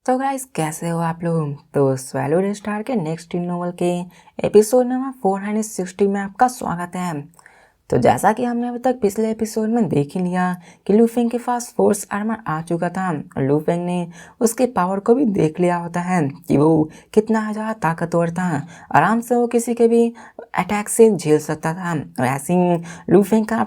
तो गाइस कैसे हो आप लोग। तो स्वैलो स्टार के नेक्स्ट नोवेल के एपिसोड नंबर 460 में आपका स्वागत है। तो जैसा कि हमने अभी तक पिछले एपिसोड में देख ही लिया कि लूफेंग के पास फोर्स आर्मर आ चुका था और लूफेंग ने उसके पावर को भी देख लिया होता है कि वो कितना ज़्यादा ताकतवर था। आराम से वो किसी के भी अटैक से झेल सकता था। और ऐसे ही लूफेंग का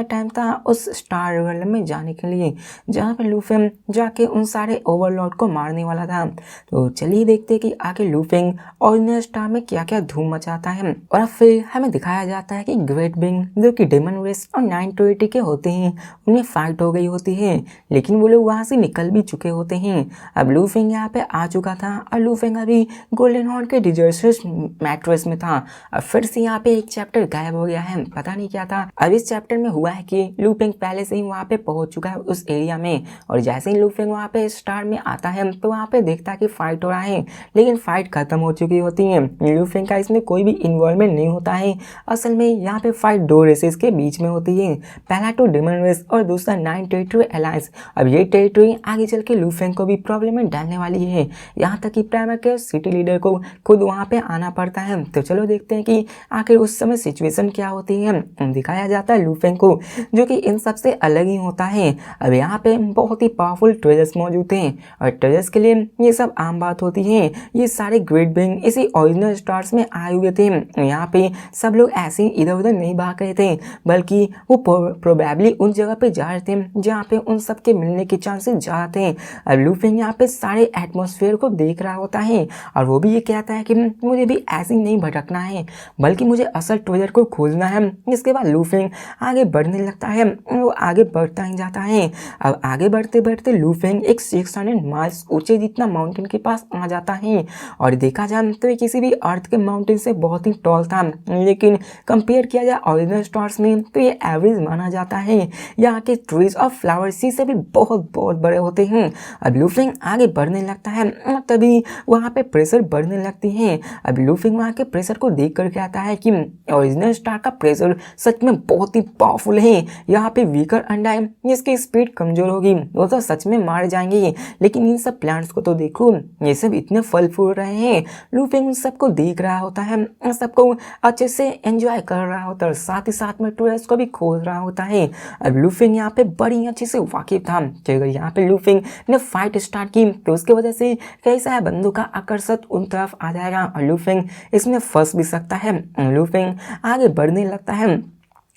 टाइम था उस स्टार वर्ल्ड में जाने के लिए, जहाँ पे लूफेंग जाके उन सारे ओवरलॉर्ड को मारने वाला था। तो चलिए देखते कि आगे लूफेंग ओरिजिनल स्टार में क्या क्या धूम मचाता है। और अब फिर हमें दिखाया जाता है कि ग्रेट बिंग जो कि डेमन रेस और 920 के होते हैं, उनमें फाइट हो गई होती है, लेकिन वो लोग वहां से निकल भी चुके होते हैं। अब लूफेंग यहाँ पे आ चुका था और लूफेंग अभी गोल्डन हॉर्न के डिजर्टर्स मैट्रेस में था। अब फिर से यहाँ पे एक चैप्टर गायब हो गया है, पता नहीं क्या था। अब इस चैप्टर में हुआ है कि लूफेंग पहले से ही वहाँ पे पहुंच चुका है उस एरिया में, और जैसे ही लूफेंग वहाँ पे स्टार में आता है तो वहाँ पे देखता है कि फाइट हो रहा है, लेकिन फाइट खत्म हो चुकी होती है। लूफेंग का इसमें कोई भी इन्वॉल्वमेंट नहीं होता है। असल में यहाँ पे फाइट दो रेसेस के बीच में होती है, पहला तो डेमन रेस और दूसरा 9 टेरिटरी अलायंस। अब ये टेरिटरी आगे चल के लूफेंग को भी प्रॉब्लम में डालने वाली है, यहाँ तक कि प्राइमर के सिटी लीडर को खुद वहाँ पे आना पड़ता है। तो चलो देखते हैं कि आखिर उस समय सिचुएशन क्या होती है। दिखाया जाता है लूफेंग को जो कि इन सबसे अलग ही होता है। अब यहाँ पे बहुत ही पावरफुल ट्रेजर्स मौजूद हैं और ट्रेजर्स के लिए ये सब आम बात होती है। ये सारे ग्रेट बिंग इसी ओरिजिनल स्टार्स में आए हुए थे। यहाँ पे सब लोग ऐसे ही इधर उधर नहीं भाग रहे थे, बल्कि वो प्रोबेबली उन जगह पे जा रहे थे जहाँ पे उन सब के मिलने के चांसेस ज़्यादा थे। अब लूफेंग यहाँ पे सारे एटमॉस्फेयर को देख रहा होता है और वो भी ये कहता है कि मुझे भी ऐसे ही नहीं भटकना है, बल्कि मुझे असल ट्रेजर को खोजना है। इसके बाद लूफेंग आगे बढ़ने लगता है, वो आगे बढ़ता ही जाता है। अब आगे बढ़ते बढ़ते लूफेंग एक 600 माइल्स ऊंचे जितना माउंटेन के पास आ जाता है, और देखा जाए तो ये किसी भी अर्थ के माउंटेन से बहुत ही टॉल था, लेकिन कंपेयर किया जाए ओरिजिनल स्टार्स में तो ये एवरेज माना जाता है। यहाँ के ट्रीज और फ्लावर सी से भी बहुत बहुत बड़े होते हैं। अब लूफेंग आगे बढ़ने लगता है, तभी वहाँ पे प्रेशर बढ़ने लगती है। अब लूफेंग वहाँ के प्रेशर को देख कर कहता है कि ओरिजिनल स्टार का प्रेशर सच में बहुत ही पावरफुल है। यहाँ पे वीकर अंडा है, इसकी स्पीड कमजोर होगी, वो तो सच में मार जाएंगे, लेकिन इन सब प्लांट्स को तो देखो, ये सब इतने फल फूल रहे हैं। लूफेंग उन सबको देख रहा होता है, सबको अच्छे से एंजॉय कर रहा होता है, साथ ही साथ में टूरिस्ट को भी खोज रहा होता है। अब लूफेंग यहाँ पे बड़ी अच्छे से वाकिफ था कि अगर यहाँ पे लूफेंग ने फाइट स्टार्ट की तो उसकी वजह से कई सारे बंदों का आकर्षण उन तरफ आ जाएगा और लूफेंग इसमें फंस भी सकता है। लूफेंग आगे बढ़ने लगता है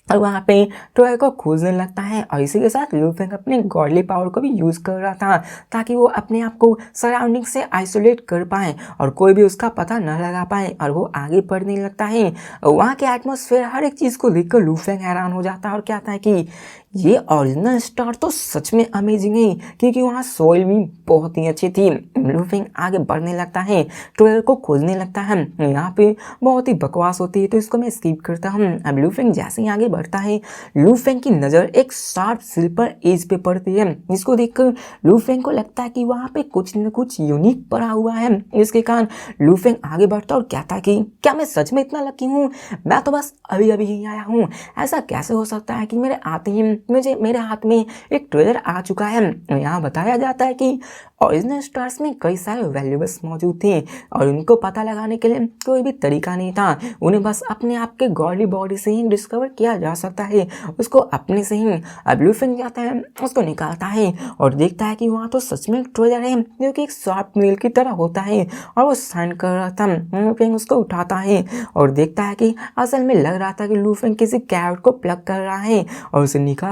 और वहाँ पे ट्रॉय को खोजने लगता है, और इसी के साथ लूफेंग अपने गॉडली पावर को भी यूज़ कर रहा था ताकि वो अपने आप को सराउंडिंग से आइसोलेट कर पाए और कोई भी उसका पता न लगा पाए। और वो आगे बढ़ने लगता है। वहाँ के एटमॉस्फेयर हर एक चीज़ को देखकर लूफेंग हैरान हो जाता है और कहता है कि ये ओरिजिनल स्टार तो सच में अमेजिंग है, क्योंकि वहाँ सोइल भी बहुत ही अच्छी थी। लूफेंग आगे बढ़ने लगता है, ट्वेलर को खोजने लगता है। यहाँ पे बहुत ही बकवास होती है तो इसको मैं स्किप करता हूँ। अब लूफेंग जैसे ही आगे बढ़ता है, लूफेंग की नज़र एक शार्प स्लीपर एज पे पड़ती है, जिसको देखकर लूफेंग को लगता है कि वहाँ पे कुछ न कुछ यूनिक पड़ा हुआ है। इसके कारण लूफेंग आगे बढ़ता और कहता है कि क्या मैं सच में इतना लकी हूँ, मैं तो बस अभी अभी ही आया हूँ। ऐसा कैसे हो सकता है कि मेरे आते ही मेरे हाथ में एक ट्रेजर आ चुका है। यहाँ बताया जाता है कि ओरिजिनल स्टार्स में कई सारे वैल्यूएबल्स मौजूद थे और उनको पता लगाने के लिए कोई भी तरीका नहीं था, उन्हें बस अपने आप के गॉडली बॉडी से ही डिस्कवर किया जा सकता है, उसको अपने से ही। अब लूफेंग जाता है, उसको निकालता है और देखता है कि वहाँ तो सच में एक ट्रेजर है जो कि एक शार्प नील की तरह होता है और वो शाइन कर रहा था। लूफेंग उसको उठाता है और देखता है कि असल में लग रहा था कि लूफेंग किसी कैरेट को प्लग कर रहा है, और उसे निकालता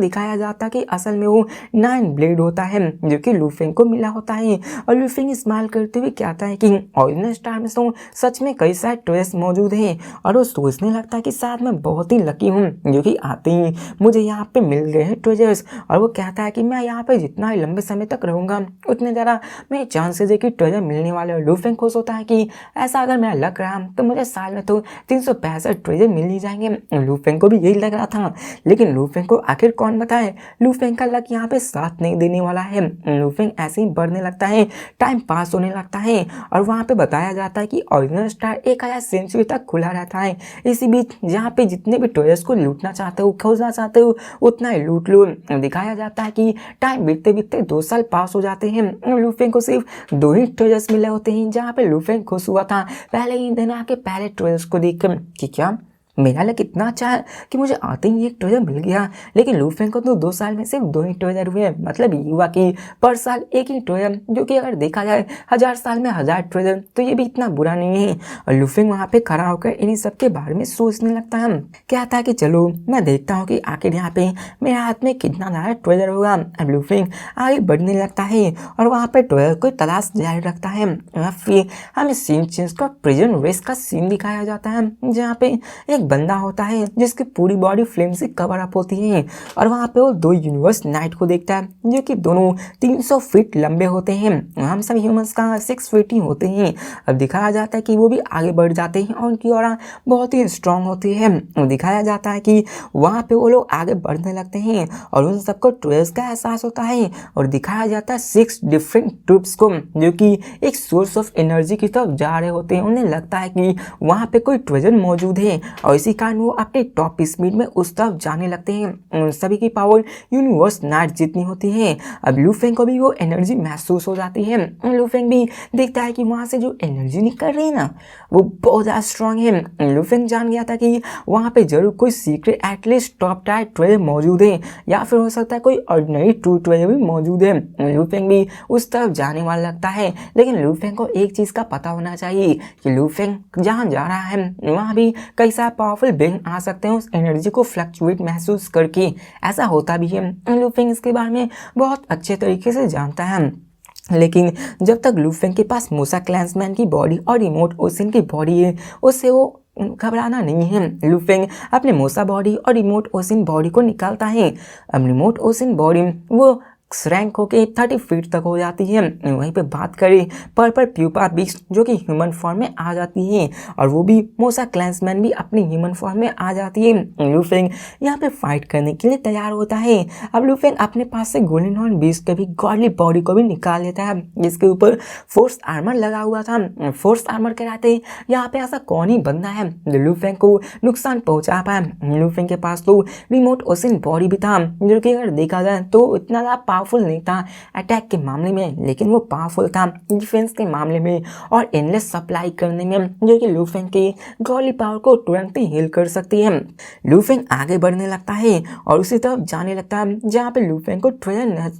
दिखाया जाता कि असल में वो 9 ब्लेड होता है जो कि लूफेंग को मिला होता है। और लूफेंग इस्तेमाल करते हुए कहता है कि ओरिजिनल स्टार में तो सच में कई सारे ट्रेस मौजूद हैं, और वो सोचने लगता है कि शायद मैं बहुत ही लकी हूँ जो कि आते ही मुझे यहाँ पे मिल गए हैं ट्रेजर्स। और वो कहता है कि मैं यहाँ पे जितना लंबे समय तक रहूँगा उतने ज़्यादा मेरे चांसेस है कि ट्रेजर मिलने वाले। और लूफेंग खुश होता है कि ऐसा अगर मेरा लक रहा तो मुझे साल में तो 365 ट्रेजर मिल ही जाएंगे। लूफेंग को भी यही लग रहा था, लेकिन लूफेंग को आखिर कौन बताए, लूफेंग का लक यहाँ पे साथ नहीं देने वाला है। लूफेंग ऐसे ही बढ़ने लगता है, टाइम पास होने लगता है और वहाँ पे बताया जाता है कि ओरिजिनल स्टार 1000 सेंचुरी तक खुला रहता है। इसी बीच जहाँ पे जितने भी टॉयज को लूटना चाहते हो, खोजना चाहते हो, उतना ही लूट लो। दिखाया जाता है कि टाइम बीतते बीतते 2 साल पास हो जाते हैं। लूफेंग को सिर्फ 2 ही टॉयज मिले होते हैं। जहाँ पे लूफेंग खुश हुआ था पहले ही दिन आके पहले टॉयज को देखकर कि क्या मेरा लक इतना अच्छा है कि मुझे आते ही एक ट्रेजर मिल गया। लेकिन लूफेंग को तो 2 साल में सिर्फ 2 ही ट्रेजर हुए। मतलब ये हुआ कि पर साल एक ही ट्रेजर, जो कि अगर देखा जाए 1000 साल में 1000 ट्रेजर तो ये भी इतना बुरा नहीं है। और लूफेंग वहाँ पे खड़ा होकर इन्हीं सब के बारे में सोचने लगता है। कहता है कि चलो मैं देखता हूँ कि आखिर यहाँ पे मेरे हाथ में कितना ज़्यादा ट्रेजर होगा। अब लूफेंग आगे बढ़ने लगता है और वहाँ पे ट्रेजर को तलाश जारी रखता है। फिर हमें सीन चेंज का प्रिजन रेस का सीन दिखाया जाता है, जहाँ पे एक बंदा होता है जिसकी पूरी बॉडी फ्लेम से कवर अप होती है और वहाँ पे वो 2 यूनिवर्स नाइट को देखता है, जो कि दोनों 300 फीट लंबे होते हैं। हम सब ह्यूमंस का 6 फीट ही होते हैं। अब दिखाया जाता है कि वो भी आगे बढ़ जाते हैं और उनकी ऑरा बहुत ही स्ट्रांग होती है। दिखाया जाता है कि वहाँ पे वो लोग आगे बढ़ने लगते हैं और उन सबको ट्वेल्स का एहसास होता है और दिखाया जाता है 6 डिफरेंट ट्रूप्स को, जो कि एक सोर्स ऑफ एनर्जी की तरफ जा रहे होते हैं। उन्हें लगता है कि वहाँ पे कोई ट्रेजर मौजूद है और इसी कारण वो अपने टॉप स्पीड में उस तरफ जाने लगते हैं। सभी की पावर यूनिवर्स नाइट जितनी होती है। अब लूफेंग को भी वो एनर्जी महसूस हो जाती है। लूफेंग भी देखता है कि वहाँ से जो एनर्जी निकल रही है ना, वो बहुत ज़्यादा स्ट्रांग है। लूफेंग जान गया था कि वहाँ पे जरूर कोई secret at least top tier treasure मौजूद है, या फिर हो सकता है कोई ऑर्डिनरी ट्रू ट्रेजर भी मौजूद है। लूफेंग भी उस तरफ जाने वाला लगता है, लेकिन लूफेंग को एक चीज़ का पता होना चाहिए कि लूफेंग जहाँ जा रहा है वहाँ भी कई सारे पावरफुल बीइंग आ सकते हैं उस एनर्जी को फ्लक्चुएट महसूस करके। ऐसा होता भी है। लूफेंग इसके बारे में बहुत अच्छे तरीके से जानता है। लेकिन जब तक लूफेंग के पास मूसा क्लैंसमैन की बॉडी और रिमोट ओसिन की बॉडी है, उससे वो घबराना नहीं है। लूफेंग अपने मूसा बॉडी और रिमोट ओसिन बॉडी को निकालता है। अब रिमोट ओसिन बॉडी वो श्रैंक होके 30 फीट तक हो जाती है। वहीं पे बात करें पर्पल प्यूपा बीस्ट, जो कि ह्यूमन फॉर्म में आ जाती है और वो भी मूसा क्लैंसमैन भी अपनी ह्यूमन फॉर्म में आ जाती है। लूफेंग यहाँ पे फाइट करने के लिए तैयार होता है। अब लूफेंग अपने पास से गोल्डन हॉर्न बीस्ट के भी गॉडली बॉडी को भी निकाल लेता है, जिसके ऊपर फोर्स आर्मर लगा हुआ था। फोर्स आर्मर कहते हैं यहाँ पे ऐसा कौन ही बंदा है जो लूफेंग को नुकसान पहुंचा पाए। लूफेंग के पास तो रिमोट ओसिन बॉडी भी था, जो कि अगर देखा जाए तो इतना ज़्यादा पावरफुल नहीं था अटैक के मामले में, लेकिन वो पावरफुल था डिफेंस के मामले में और एनलेस सप्लाई करने में, जो कि लूफेंग के गॉडली पावर को तुरंत ही हील कर सकती है। लूफेंग आगे बढ़ने लगता है और उसी तरफ जाने लगता है जहाँ पे लूफेंग को ट्रेजर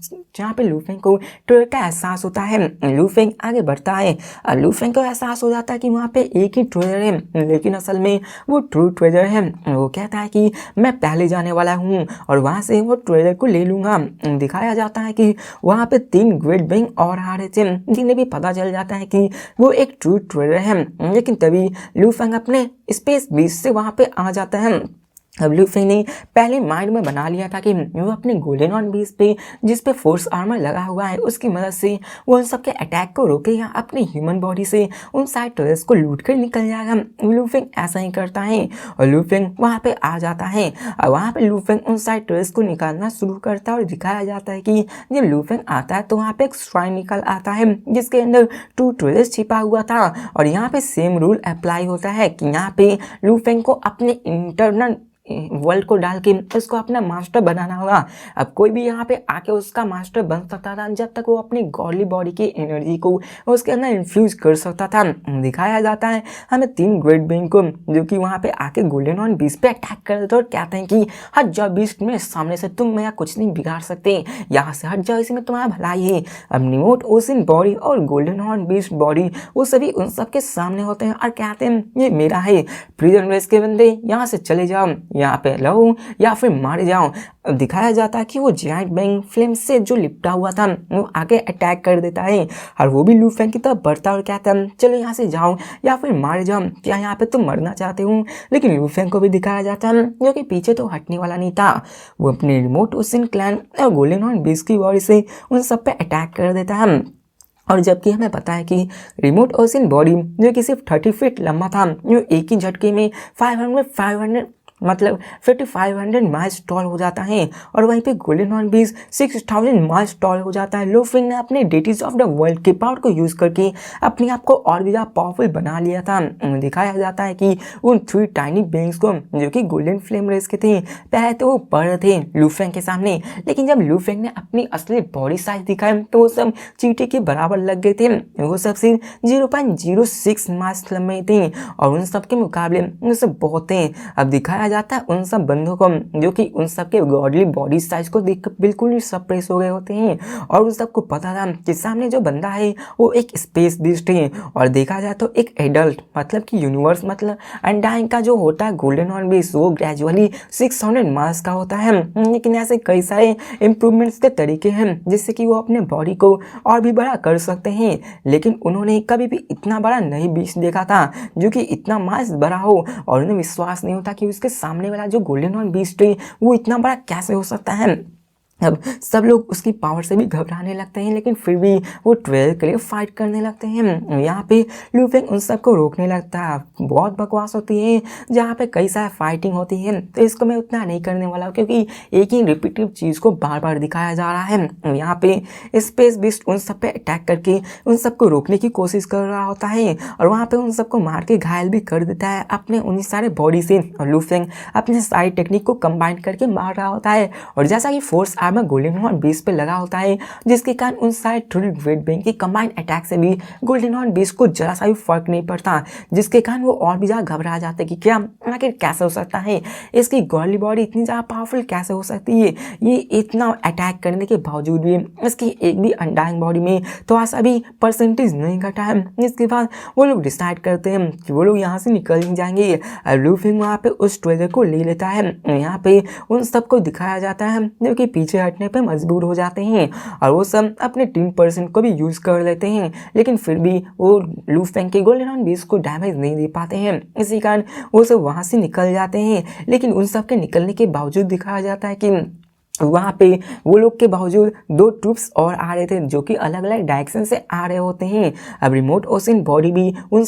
का एहसास होता है। लूफेंग आगे बढ़ता है और लूफेंग को एहसास हो जाता है कि वहाँ पे एक ही ट्रेजर है, लेकिन असल में वो ट्रू ट्रेजर है। वो कहता है कि मैं पहले जाने वाला हूँ और वहाँ से वो ट्रेजर को ले लूंगा। दिखाया जाता है कि वहाँ पे 3 ग्रेट बीइंग और आ रहे थे, जिन्हें भी पता चल जाता है कि वो एक ट्रू ट्रेजर है। लेकिन तभी लूफेंग अपने स्पेस बीच से वहाँ पे आ जाता है। अब लूफेंग ने पहले माइंड में बना लिया था कि वो अपने गोल्डन हॉर्न बीस्ट पे, जिस पे फोर्स आर्मर लगा हुआ है, उसकी मदद से वो उन सबके अटैक को रोकेगा। अपनी ह्यूमन बॉडी से उन सारे टॉयज को लूट कर निकल जाएगा। लूफेंग ऐसा ही करता है और लूफेंग वहाँ पे आ जाता है और वहाँ पे लूफेंग उन सारे टॉयज को निकालना शुरू करता है और दिखाया जाता है कि जब लूफेंग आता है तो वहाँ पे एक श्राइन निकल आता है, जिसके अंदर 2 टॉयज छिपा हुआ था। और यहाँ पे सेम रूल अप्लाई होता है कि यहाँ पे लूफेंग को अपने इंटरनल वर्ल्ड को डाल के उसको अपना मास्टर बनाना होगा। अब कोई भी यहाँ पे आके उसका मास्टर बन सकता था जब तक वो अपनी गॉडली बॉडी की एनर्जी को उसके अंदर इन्फ्यूज कर सकता था। दिखाया जाता है हमें 3 ग्रेट बीइंग को, जो कि वहाँ पे आके गोल्डन हॉर्न बीस्ट पे अटैक कर देते और कहते हैं कि हट जाओ बीस्ट, मेरे सामने से तुम मेरा कुछ नहीं बिगाड़ सकते, यहाँ से हट जाओ, इसमें तुम्हारा भलाई है। अब रिमोट ओसिन बॉडी और गोल्डन हॉर्न बीस्ट बॉडी वो सभी उन सबके सामने होते हैं और कहते हैं ये मेरा है, प्रिजन रेस के बंदे यहाँ से चले जाओ, यहाँ पे रहो या फिर मारे जाओ। दिखाया जाता है कि वो जायंट बीइंग फ्लेम से जो लिपटा हुआ था वो आगे अटैक कर देता है और वो भी लूफेंग की तरफ बढ़ता है और कहता है चलो यहाँ से जाओ या फिर मारे जाओ, क्या यहाँ पे तुम मरना चाहते हो। लेकिन लूफेंग को भी दिखाया जाता है जो कि पीछे तो हटने वाला नहीं था। वो अपने रिमोट ओसिन क्लैन और गोल्डन हॉर्न बीस्ट की बॉडी से उन सब पे अटैक कर देता है। और जबकि हमें पता है कि रिमोट ओसिन बॉडी जो कि सिर्फ 30 फीट लंबा था, जो एक ही झटके में 500 मतलब 5500 माइल्स टॉल हो जाता है और वहीं पे golden horn beast 6000 miles tall हो जाता है। लूफेंग ने अपने डेटीज ऑफ द वर्ल्ड के पावर को यूज करके अपने आप को और भी ज्यादा पावरफुल बना लिया था। दिखाया जाता है कि उन 3 टाइनी बीइंग्स को जो कि गोल्डन फ्लेम रेस के थे, पहले तो वो पड़ रहे थे लूफेंग के सामने, लेकिन जब लूफेंग ने अपनी असली बॉडी साइज दिखाई तो वो सब चींटी के बराबर लग गए थे। वो सब सिर्फ 0.06 माइल्स लंबे थे और उन सब के मुकाबले वो सब बहुत थे। अब दिखाया जाता है उन सब बंदों को जो कि उन सब के गॉडली बॉडी साइज को देखकर बिल्कुल ही सरप्राइज हो गए होते हैं और उन सबको पता था कि सामने जो बंदा है वो एक स्पेस बीस्ट है और देखा जाए तो एक एडल्ट मतलब कि यूनिवर्स मतलब अनडाइंग का जो होता है गोल्डन हॉर्न बीस्ट वो ग्रेजुअली 600 मास का होता है। लेकिन ऐसे कई सारे इम्प्रूवमेंट्स के तरीके हैं जिससे कि वो अपने बॉडी को और भी बड़ा कर सकते हैं, लेकिन उन्होंने कभी भी इतना बड़ा नहीं बीस्ट देखा था जो कि इतना मास बड़ा हो और उन्हें विश्वास नहीं होता कि उसके सामने वाला जो गोल्डन हॉर्न बीस्ट है वो इतना बड़ा कैसे हो सकता है। अब सब लोग उसकी पावर से भी घबराने लगते हैं, लेकिन फिर भी वो ट्वेल्व के लिए फाइट करने लगते हैं। यहाँ पे लूफेंग उन सबको रोकने लगता है। बहुत बकवास होती है जहाँ पे कई सारे फाइटिंग होती है, तो इसको मैं उतना नहीं करने वाला हूँ क्योंकि एक ही रिपीटिव चीज़ को बार बार दिखाया जा रहा है। यहाँ पे स्पेस बीस्ट उन सब पे अटैक करके उन सबको रोकने की कोशिश कर रहा होता है और वहाँ पे उन सबको मार के घायल भी कर देता है अपने उन्हीं सारे बॉडी से। और लूफेंग अपने सारी टेक्निक को कंबाइन करके मार रहा होता है और जैसा कि force armour golden horn beast पे लगा होता है, जिसके कारण उन सारे ट्रिल वेट बेंग की कंबाइंड अटैक से भी गोल्डन हॉर्न बीस्ट को जरा सा भी फर्क नहीं पड़ता, जिसके कारण वो और भी ज्यादा घबरा जाते कि क्या आखिर कैसे हो सकता है, इसकी गॉडली बॉडी इतनी ज्यादा पावरफुल कैसे हो सकती है, ये इतना अटैक करने के बावजूद भी इसकी एक भी अनडाइंग बॉडी में थोड़ा सा भी परसेंटेज नहीं घटा है। इसके बाद वो लोग डिसाइड करते हैं कि वो लोग यहाँ से निकल ही जाएंगे। लूफिंग वहाँ पे उस ट्रेजर को ले लेता है। यहाँ पे उन सबको दिखाया जाता है जो कि पीछे हटने पे मजबूर हो जाते हैं और वो सब अपने 3% को भी यूज कर लेते हैं, लेकिन फिर भी वो लूफेंग के गोल्डन हॉर्न बीस्ट को डैमेज नहीं दे पाते हैं। इसी कारण वो सब वहां से निकल जाते हैं, लेकिन उन सब के निकलने के बावजूद दिखाया जाता है कि वहाँ पे वो लोग के बावजूद 2 ट्रूप्स और आ रहे थे जो कि अलग अलग डायरेक्शन से आ रहे होते हैं। अब रिमोट ओशन बॉडी भी उन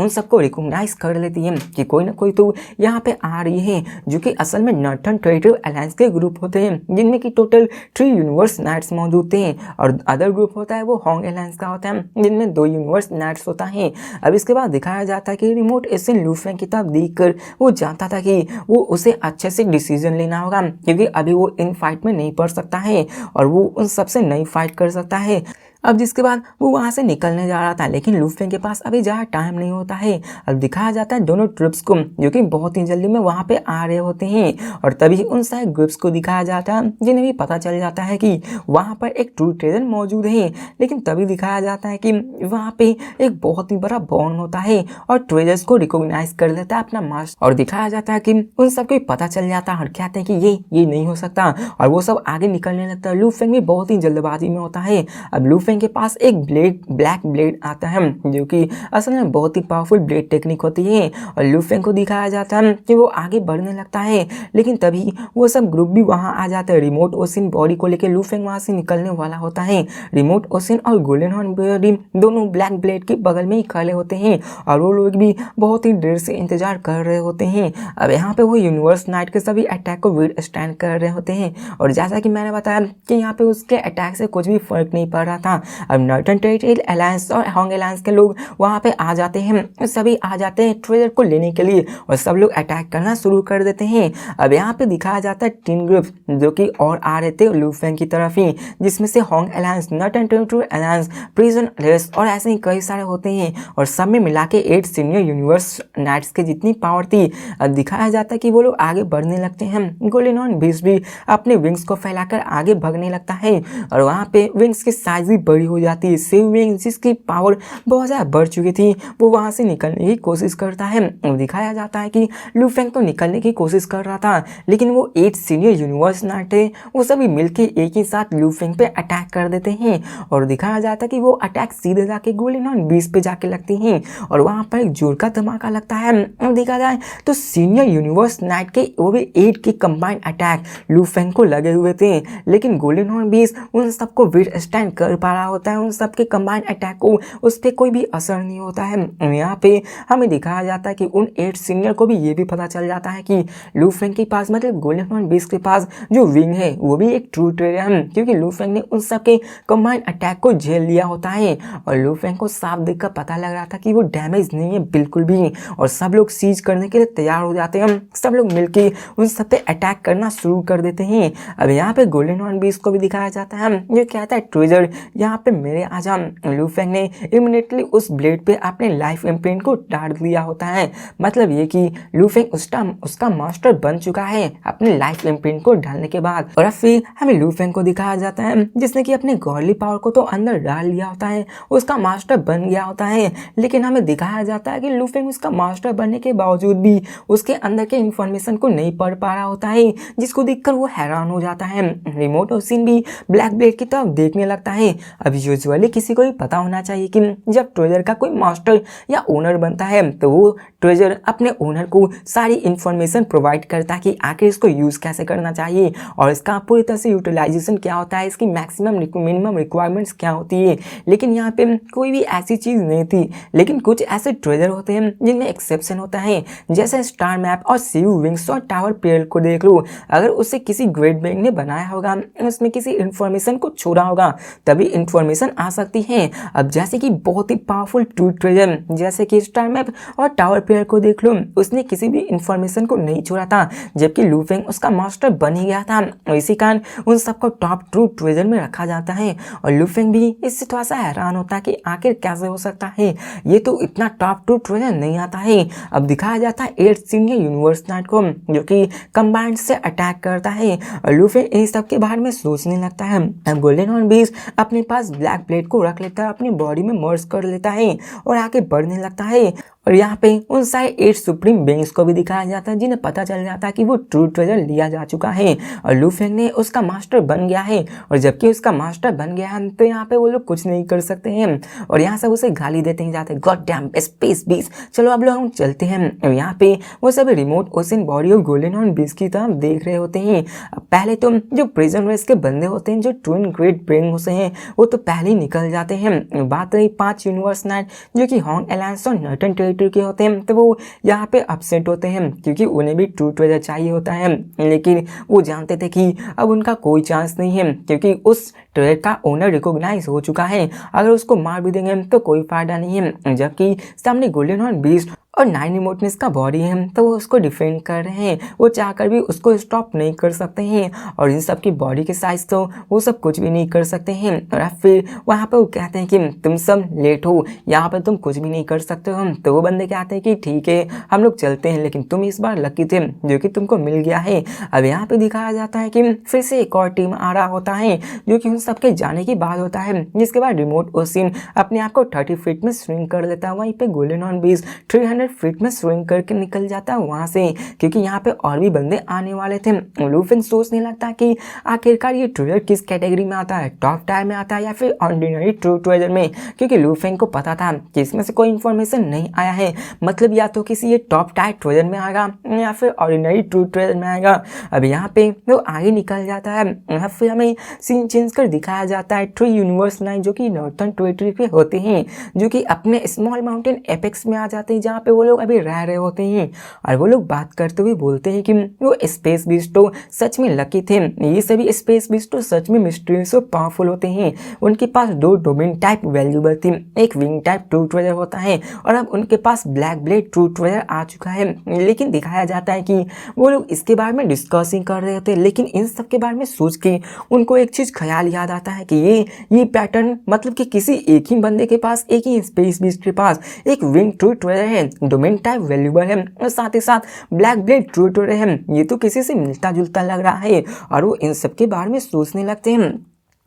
सबको रिकॉग्नाइज कर लेती है कि कोई ना कोई तो यहाँ पे आ रही है, जो कि असल में नॉर्थर्न टेरिटरी अलायंस के ग्रुप होते हैं जिनमें कि टोटल 3 यूनिवर्स नाइट्स मौजूद थे और अदर ग्रुप होता है वो होंग अलायंस का होता है जिनमें 2 यूनिवर्स नाइट्स होता है। अब इसके बाद दिखाया जाता है कि रिमोट एशियन लूफेंग की तरफ देखकर वो जानता था कि वो उसे अच्छे से डिसीजन लेना होगा क्योंकि अभी वो इन फाइट में नहीं पड़ सकता है और वो उन सबसे नहीं फाइट कर सकता है। अब जिसके बाद वो वहां से निकलने जा रहा था, लेकिन लूफेंग के पास अभी ज़्यादा टाइम नहीं होता है। अब दिखाया जाता है दोनों ट्रिप्स को जो कि बहुत ही जल्दी में वहां पे आ रहे होते हैं और तभी उन सारे ग्रुप्स को दिखाया जाता है जिन्हें भी पता चल जाता है कि वहां पर एक ट्रू ट्रेजर मौजूद है। लेकिन तभी दिखाया जाता है कि वहाँ पे एक बहुत ही बड़ा बॉन्ड होता है और ट्रेजर्स को रिकॉग्नाइज कर लेता है अपना मास्टर और दिखाया जाता है कि उन सबको पता चल जाता है और कहते हैं कि ये नहीं हो सकता और वो सब आगे निकलने लगता है। लूफेंग भी बहुत ही जल्दबाजी में होता है। अब लूफेंग के पास एक ब्लैक ब्लेड आता है जो कि असल में बहुत ही पावरफुल ब्लेड टेक्निक होती है और लूफेंग को दिखाया जाता है कि वो आगे बढ़ने लगता है, लेकिन तभी वो सब ग्रुप भी वहां आ जाता है। रिमोट ओशन बॉडी को लेकर लूफेंग वहां से निकलने वाला होता है। रिमोट ओशन और गोल्डन हॉर्न बॉडी दोनों ब्लैक ब्लेड के बगल में ही खड़े होते हैं और वो लोग भी बहुत ही देर से इंतजार कर रहे होते हैं। अब यहाँ पे वो यूनिवर्स नाइट के सभी अटैक को वेट स्टैंड कर रहे होते हैं और जैसा कि मैंने बताया कि यहाँ पे उसके अटैक से कुछ भी फर्क नहीं पड़ रहा था। अब नॉर्थर्न टेरिटरी अलायंस और होंग अलायंस के लोग वहाँ पे आ जाते हैं, सभी आ जाते हैं ट्रेजर को लेने के लिए और सब लोग अटैक करना शुरू कर देते हैं। अब यहाँ पे दिखाया जाता है 3 ग्रुप जो कि और आ रहे थे लूफेंग की तरफ ही, जिसमें से Hong alliance, northern territory alliance, prison race और ऐसे ही कई सारे होते हैं और सब में मिला के 8 सीनियर यूनिवर्स नाइट्स की जितनी पावर थी। अब दिखाया जाता है कि वो लोग आगे बढ़ने लगते हैं। गोल्डन हॉर्न बीस्ट भी अपने विंग्स को फैलाकर आगे भागने लगता है और वहाँ पे विंग्स की साइज भी बड़ी हो जाती है। सेव विंग जिसकी पावर बहुत ज़्यादा बढ़ चुकी थी वो वहाँ से निकलने की कोशिश करता है। दिखाया जाता है कि लूफेंग तो निकलने की कोशिश कर रहा था, लेकिन वो 8 सीनियर यूनिवर्स नाइट थे वो सभी मिलके एक ही साथ लूफेंग पे अटैक कर देते हैं और दिखाया जाता है कि वो अटैक सीधे जाके गोल्डन हॉर्न बीस्ट पे जाके लगती हैं और वहाँ पर एक जोर का धमाका लगता है। देखा जाए तो सीनियर यूनिवर्स नाइट के वो भी 8 के कंबाइंड अटैक लूफेंग को लगे हुए थे, लेकिन गोल्डन हॉर्न बीस्ट उन सबको वेट स्टैंड कर पा रहा होता है उन सब के कंबाइंड अटैक को उस पर कोई भी असर नहीं होता है। यहाँ पे हमें दिखाया जाता है कि उन 8 सीनियर को भी ये भी पता चल जाता है कि लू फेंग के पास मतलब गोल्डन हॉर्न बीस्ट के पास जो विंग है वो भी एक ट्रू ट्रेजर है, क्योंकि लू फेंग ने उन सब के कंबाइंड अटैक को झेल लिया होता है। और लू फेंग को साफ देखकर पता लग रहा था कि वो डैमेज नहीं है बिल्कुल भी, और सब लोग सीज करने के लिए तैयार हो जाते हैं। सब लोग मिलके उन सब पे अटैक करना शुरू कर देते हैं। अब यहाँ पे गोल्डन हॉर्न बीस्ट को भी दिखाया जाता है, ये कहता है ट्रेजर यहाँ पे मेरे आ जा। लू फेंग ने इमीडिएटली उस ब्लेड पे अपने लाइफ इम्प्रिंट को डाल दिया होता है, मतलब ये कि लू फेंग उसका मास्टर बन चुका है अपने लाइफ इम्प्रिंट को डालने के बाद। और अब फिर हमें लू फेंग को दिखाया जाता है जिसने कि अपने गॉडली पावर को तो अंदर डाल लिया होता है, उसका मास्टर बन गया होता है। लेकिन हमें दिखाया जाता है कि लू फेंग उसका मास्टर बनने के बावजूद भी उसके अंदर के इंफॉर्मेशन को नहीं पढ़ पा रहा होता है, जिसको देखकर वो हैरान हो जाता है। रिमोट ओसिन भी ब्लैक ब्लेड की तरफ देखने लगता है। अब यूजुअली किसी को भी पता होना चाहिए कि जब ट्रेजर का कोई मास्टर या ओनर बनता है तो वो ट्रेजर अपने ओनर को सारी इंफॉर्मेशन प्रोवाइड करता है कि आखिर इसको यूज कैसे करना चाहिए और इसका पूरी तरह से यूटिलाइजेशन क्या होता है, इसकी मैक्सिमम मिनिमम रिक्वायरमेंट्स क्या होती है। लेकिन यहाँ पे कोई भी ऐसी चीज नहीं थी। लेकिन कुछ ऐसे ट्रेजर होते हैं जिनमें एक्सेप्शन होता है, जैसे स्टार मैप और सीयू विंग्स और टावर पेड़ को देख लो। अगर उसे किसी ग्रेट बिंग ने बनाया होगा, उसमें किसी इंफॉर्मेशन को छोड़ा होगा, तभी इंफॉर्मेशन आ सकती है। अब जैसे कि बहुत ही पावरफुल टू ट्रेजर जैसे कि स्टार मैप और टावर पेड़ को देख लो, उसने किसी भी इंफॉर्मेशन को नहीं छोड़ा था, जबकि लू फेंग उसका मास्टर बन ही गया था। और इसी कारण उन सबको टॉप ट्रू ट्रेजर में रखा जाता है। और लू फेंग भी इससे थोड़ा सा हैरान होता है कि आखिर कैसे हो सकता है, ये तो इतना टॉप ट्रू ट्रेजर नहीं आता है। अब दिखाया जाता है 8 सीनियर यूनिवर्स नाइट को जो कि कंबाइंड से अटैक करता है। और लू फेंग इन सब के बारे में सोचने लगता है। अब गोल्डन हॉर्न बीस्ट अपने पास ब्लैक ब्लेड को रख लेता है, अपनी बॉडी में मर्ज कर लेता है और आगे बढ़ने लगता है। और यहाँ पे उन सारे 8 सुप्रीम बींग्स को भी दिखाया जाता है जिन्हें पता चल जाता है कि वो ट्रू ट्रेजर लिया जा चुका है और लू फेंग ने उसका मास्टर बन गया है। और जबकि उसका मास्टर बन गया है तो यहाँ पे वो लोग कुछ नहीं कर सकते हैं और यहाँ से उसे गाली देते हैं जाते, गॉड डैम स्पेस बीस्ट, चलो अब लोग हम चलते हैं। और यहाँ पे वो सभी रिमोट ओशन बॉडी और गोल्डन हॉर्न बीस्ट की तरफ देख रहे होते हैं। पहले तो जो प्रिजन रेस के बंदे होते हैं, जो ट्विन ग्रेट ब्रेन होते हैं, वो तो पहले ही निकल जाते हैं। बात रही 5 यूनिवर्स नाइट जो कि हॉन्ग अलायंस और नॉर्टन के होते हैं, तो वो यहाँ पे अपसेट होते हैं क्योंकि उन्हें भी ट्रू ट्रेजर चाहिए होता है। लेकिन वो जानते थे कि अब उनका कोई चांस नहीं है क्योंकि उस ट्रेजर का ओनर रिकॉग्नाइज हो चुका है, अगर उसको मार भी देंगे तो कोई फायदा नहीं है। जबकि सामने गोल्डन हॉर्न बीस्ट और 9 इमोटनेस का बॉडी है तो वो उसको डिफेंड कर रहे हैं, वो चाहकर भी उसको स्टॉप नहीं कर सकते हैं। और इन सब की बॉडी के साइज तो वो सब कुछ भी नहीं कर सकते हैं। और फिर वहाँ पे वो कहते हैं कि तुम सब लेट हो, यहाँ पे तुम कुछ भी नहीं कर सकते हो। तो वो बंदे कहते हैं कि ठीक है हम लोग चलते हैं, लेकिन तुम इस बार लकी थे जो कि तुमको मिल गया है। अब यहाँ पे दिखाया जाता है कि फिर से एक और टीम आ रहा होता है जो कि उन सबके जाने की बात होता है, जिसके बाद रिमोट ओसिन अपने आप को 30 फीट में स्विंग कर लेता है। वहीं पे गोल्डन हॉर्न बीस्ट 300 फीट में स्विंग करके निकल जाता है वहां से, क्योंकि यहाँ पे और भी बंदे आने वाले थे। लू फेंग सोचने लगता है कि आखिरकार ये ट्रेजर किस कैटेगरी में आता है, टॉप टायर में आता है या फिर ऑर्डिनरी ट्रू ट्रेजर में, क्योंकि लू फेंग को पता था कि इसमें से कोई इन्फॉर्मेशन नहीं आया है, मतलब या तो किसी ये टॉप टायर ट्रेजर में आएगा या फिर ऑर्डिनरी ट्रू ट्रेजर में आएगा। अब यहाँ पे वो आगे निकल जाता है। फिर हमें सीन चेंज कर दिखाया जाता है 3 यूनिवर्स नाइन जो कि नॉर्थर्न टेरिटरी पे होते हैं, जो कि अपने स्मॉल माउंटेन एपेक्स में आ जाते हैं जहाँ पे वो लोग अभी रह रहे होते हैं। और वो लोग बात करते हुए बोलते हैं कि वो स्पेस बीस्ट तो सच में लकी थे, ये सभी स्पेस बीस्ट तो सच में मिस्टीरियस और पावरफुल होते हैं। उनके पास 2 डोमेन टाइप वैल्यूएबल थी, एक विंग टाइप ट्रू ट्रेजर होता है और अब उनके पास ब्लैक ब्लेड ट्रू ट्रेजर आ चुका है। लेकिन दिखाया जाता है कि वो लोग इसके बारे में डिस्कसिंग कर रहे थे, लेकिन इन सब के बारे में सोच के उनको एक चीज ख्याल याद आता है कि ये पैटर्न मतलब कि किसी एक ही बंदे के पास, एक ही स्पेस बीस्ट के पास एक विंग ट्रू ट्रेजर है, डोमेन टाइप वैल्यूएबल है और साथ ही साथ ब्लैक ब्लेड ट्रू ट्रेजर है, ये तो किसी से मिलता जुलता लग रहा है। और वो इन सब के बारे में सोचने लगते हैं।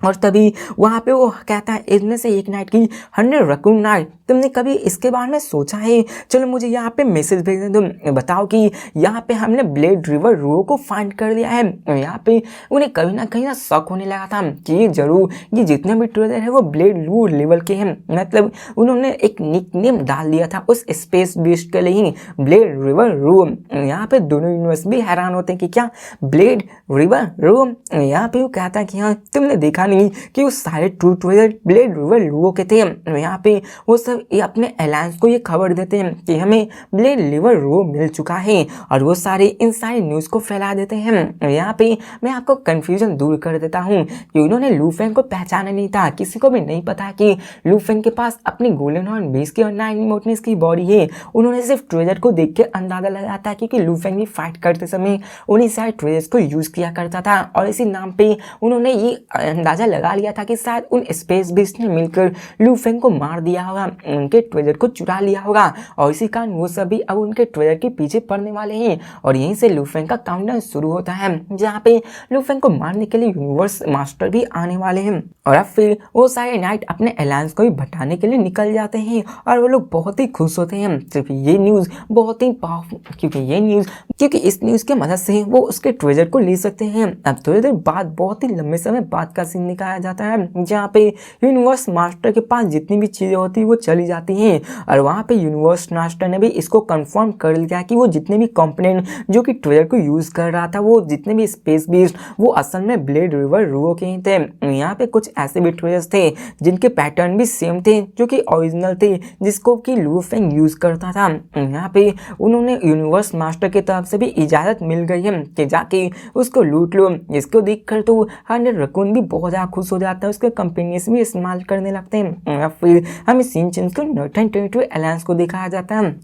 और तभी वहाँ पे वो कहता है इनमें से एक नाइट की 100 रकून नाइट, तुमने कभी इसके बारे में सोचा है? चलो मुझे यहाँ पे मैसेज भेज दो, बताओ कि यहाँ पे हमने ब्लेड रिवर रो को फाइंड कर लिया है। यहाँ पे उन्हें कहीं ना कहीं शक होने लगा था कि जरूर ये जितने भी ट्रेजर है वो ब्लेड रू लेवल के हैं, मतलब उन्होंने एक निकनेम डाल दिया था उस स्पेस बीस्ट के लिए, ब्लेड रिवर रो। यहाँ पे दोनों यूनिवर्स भी हैरान होते हैं कि क्या ब्लेड रिवर रो। यहाँ पे वो कहता है कि हाँ तुमने देखा पता नहीं कि वो सारे true treasure blade river Luo के थे। यहाँ पे वो सब अपने अलायंस को ये खबर देते हैं कि हमें ब्लेड रिवर लुओ मिल चुका है और वो सारे इन सारी न्यूज़ को फैला देते हैं। यहाँ पे मैं आपको कंफ्यूजन दूर कर देता हूँ कि उन्होंने लू फेंग को पहचाना नहीं था। किसी को भी नहीं पता कि लू फेंग के पास अपनी गोल्डन हॉर्न बीस्ट की और 9 इमोर्टल्स की बॉडी है। उन्होंने सिर्फ ट्रेजर को देख के अंदाजा लगाया था क्योंकि लू फेंग भी फाइट करते समय उन्हीं सारे ट्रेजर्स को यूज किया करता था और इसी नाम पे उन्होंने ये अंदाजा लगा लिया था कि शायद उन स्पेस बीस्ट ने मिलकर लू फेंग को मार दिया होगा, उनके ट्रेजर को चुरा लिया होगा और इसी कारण वो सभी अब उनके ट्रेजर के पीछे पड़ने वाले हैं। और यहीं से लू फेंग का काउंटडाउन शुरू होता है जहाँ पे लू फेंग को मारने के लिए यूनिवर्स मास्टर भी आने वाले हैं। और अब फिर वो सारे नाइट अपने अलायंस को भी भटाने के लिए निकल जाते हैं और वो लोग बहुत ही खुश होते हैं क्योंकि ये न्यूज़ बहुत ही पावरफुल, क्योंकि इस न्यूज़ की मदद से वो उसके ट्रेजर को ले सकते हैं। अब थोड़ी देर बाद बहुत ही लंबे समय बाद का सीन दिखाया जाता है जहाँ पे यूनिवर्स मास्टर के पास जितनी भी चीज़ें होती है वो चली जाती हैं और वहाँ पे यूनिवर्स मास्टर ने भी इसको कंफर्म कर लिया कि वो जितने भी कंपोनेंट जो कि ट्रेजर को यूज़ कर रहा था वो जितने भी स्पेस बीस्ट वो असल में ब्लेड रिवर लुओ के ही थे। यहाँ पे कुछ ऐसे भी ट्रेजर्स थे जिनके पैटर्न भी सेम थे जो कि ओरिजिनल थे जिसको कि लू फेंग यूज़ करता था। यहाँ पे उन्होंने यूनिवर्स मास्टर की तरफ से भी इजाज़त मिल गई है कि जाके उसको लूट लो। इसको देखकर तो हंड्रेड रकून भी बहुत ज़्यादा खुश हो जाता है, उसके कंपेनियंस भी इस्तेमाल करने लगते हैं। फिर हमें सीन चेंज को नॉर्थर्न टेरिटरी अलायंस को दिखाया जाता है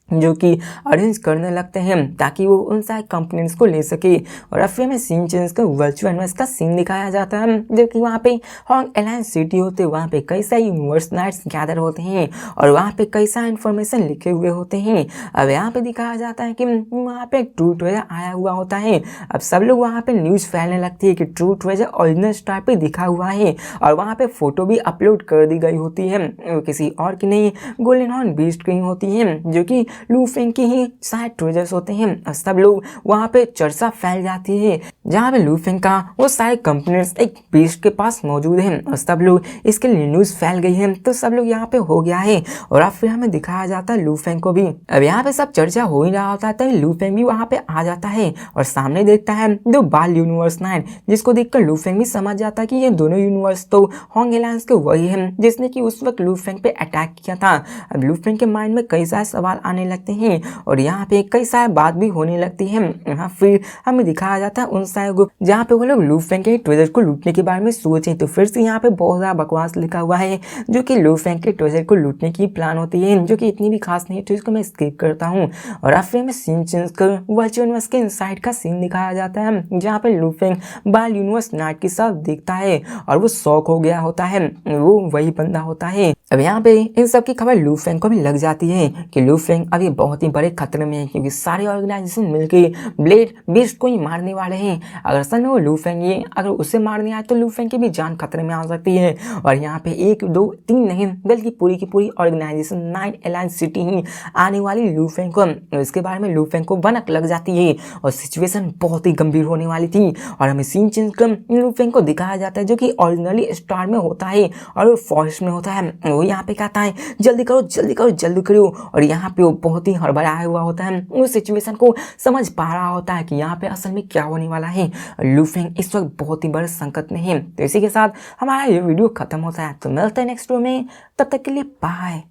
जो कि अरेंज करने लगते हैं ताकि वो उन सारे कंपोनेंट्स को ले सके। और अब फिर हमें सीन चेंज का वर्चुअल यूनिवर्स का सीन दिखाया जाता है जो कि वहाँ पे हॉन्ग अलायंस सिटी होते हैं, वहाँ पे कई सारे यूनिवर्स नाइट्स गैदर होते हैं और वहाँ पे कई सारे इन्फॉर्मेशन लिखे हुए होते हैं। अब यहाँ पे दिखाया जाता है कि वहाँ पे एक ट्रू ट्रेजर आया हुआ होता है। अब सब लोग वहाँ पे न्यूज़ फैलने लगती है कि ट्रू ट्रेजर ओरिजिनल स्टार पे दिखा हुआ है और वहाँ पे फोटो भी अपलोड कर दी गई होती है, किसी और की नहीं गोल्डन हॉर्न बीस्ट की होती है जो कि लू फेंग के ही शायद ट्रेजर्स होते हैं। सब लोग वहाँ पे चर्चा फैल जाती है जहाँ पे लू फेंग का वो सारे कंपोनेंट्स एक बीस्ट के पास मौजूद हैं और सब लोग इसके लिए न्यूज़ फैल गई है तो सब लोग यहाँ पे हो गया है। और अब फिर हमें दिखाया जाता है लू फेंग को भी। अब यहाँ पे सब चर्चा हो ही रहा होता है तभी लू फेंग भी वहाँ पे आ जाता है और सामने देखता है दो बाल यूनिवर्स नाइट जिसको देखकर लू फेंग भी समझ जाता है कि ये दोनों यूनिवर्स तो हॉन्ग अलायंस के वही है जिसने कि उस वक्त लू फेंग पे अटैक किया था। अब लू फेंग के माइंड में कई सारे सवाल आने लगते हैं और यहाँ पे कई सारे बात भी होने लगती है। यहाँ फिर हमें दिखाया जाता है उन सारे ग्रुप जहाँ पे वो लोग लू फेंग के ट्रेजर को लूटने के बारे में सोचे। तो फिर से यहाँ पे बहुत ज़्यादा बकवास लिखा हुआ है जो कि लू फेंग के ट्रेजर को लूटने की प्लान होती है जो कि इतनी भी खास नहीं है तो इसको मैं स्किप करता हूँ। और अब फिर हमें सीन चेंज कर वर्चुअल यूनिवर्स के इनसाइड का सीन दिखाया जाता है जहाँ पे लू फेंग बाल यूनिवर्स नाइट के साथ देखता है और वो शॉक हो गया होता है, वो वही बंदा होता है। अब यहाँ पे इन सब की खबर लू फेंग को भी लग जाती है कि लू फेंग अभी बहुत ही बड़े खतरे में है क्योंकि सारे ऑर्गेनाइजेशन मिलकर ब्लेड बीस्ट को ही मारने वाले हैं। अगर असल में वो लू फेंग ये अगर उसे मारने आए तो लू फेंग की भी जान खतरे में आ सकती है। और यहाँ पे 1 2 3 नहीं बल्कि पूरी की पूरी ऑर्गेनाइजेशन 9 अलायंस सिटी ही आने वाली लू फेंग को। इसके बारे में लू फेंग को भनक लग जाती है और सिचुएशन बहुत ही गंभीर होने वाली थी। और हमें सीन चेंज कर लू फेंग को दिखाया जाता है जो कि ओरिजिनली स्टार में होता है और वो फॉरेस्ट में होता है। वो यहाँ पे कहता है जल्दी करो जल्दी करो जल्दी करो और यहाँ पे वो बहुत ही हड़बड़ाया हुआ होता है, उस सिचुएशन को समझ पा रहा होता है कि यहाँ पे असल में क्या होने वाला है। लू फेंग इस वक्त बहुत ही बड़े संकट में है। तो इसी के साथ हमारा ये वीडियो खत्म होता है। तो मिलते हैं नेक्स्ट वीडियो में, तब तक के लिए बाय।